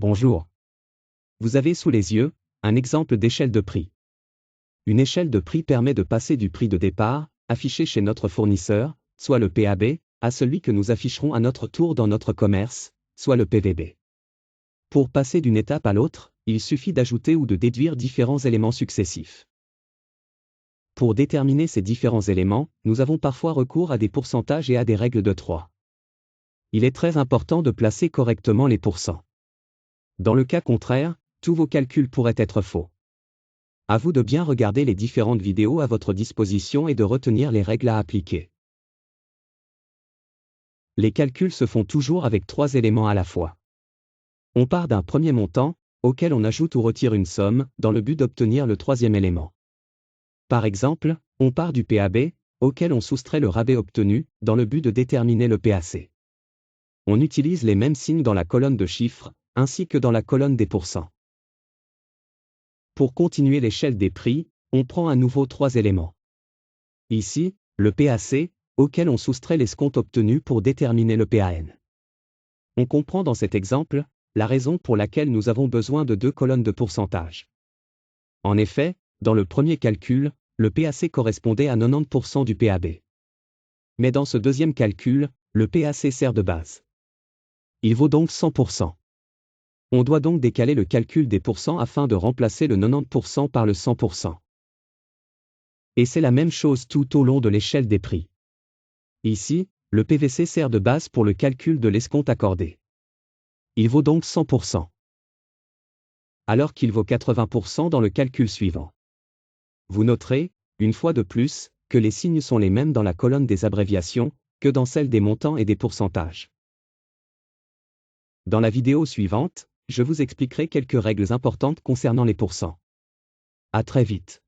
Bonjour. Vous avez sous les yeux un exemple d'échelle de prix. Une échelle de prix permet de passer du prix de départ, affiché chez notre fournisseur, soit le PAB, à celui que nous afficherons à notre tour dans notre commerce, soit le PVB. Pour passer d'une étape à l'autre, il suffit d'ajouter ou de déduire différents éléments successifs. Pour déterminer ces différents éléments, nous avons parfois recours à des pourcentages et à des règles de 3. Il est très important de placer correctement les pourcents. Dans le cas contraire, tous vos calculs pourraient être faux. À vous de bien regarder les différentes vidéos à votre disposition et de retenir les règles à appliquer. Les calculs se font toujours avec 3 éléments à la fois. On part d'un premier montant, auquel on ajoute ou retire une somme, dans le but d'obtenir le 3e élément. Par exemple, on part du PAB, auquel on soustrait le rabais obtenu, dans le but de déterminer le PAC. On utilise les mêmes signes dans la colonne de chiffres, ainsi que dans la colonne des pourcents. Pour continuer l'échelle des prix, on prend à nouveau 3 éléments. Ici, le PAC, auquel on soustrait l'escompte obtenu pour déterminer le PAN. On comprend dans cet exemple la raison pour laquelle nous avons besoin de 2 colonnes de pourcentage. En effet, dans le premier calcul, le PAC correspondait à 90% du PAB. Mais dans ce deuxième calcul, le PAC sert de base. Il vaut donc 100%. On doit donc décaler le calcul des pourcents afin de remplacer le 90% par le 100%. Et c'est la même chose tout au long de l'échelle des prix. Ici, le PVC sert de base pour le calcul de l'escompte accordé. Il vaut donc 100%. Alors qu'il vaut 80% dans le calcul suivant. Vous noterez, une fois de plus, que les signes sont les mêmes dans la colonne des abréviations, que dans celle des montants et des pourcentages. Dans la vidéo suivante, je vous expliquerai quelques règles importantes concernant les pourcents. À très vite.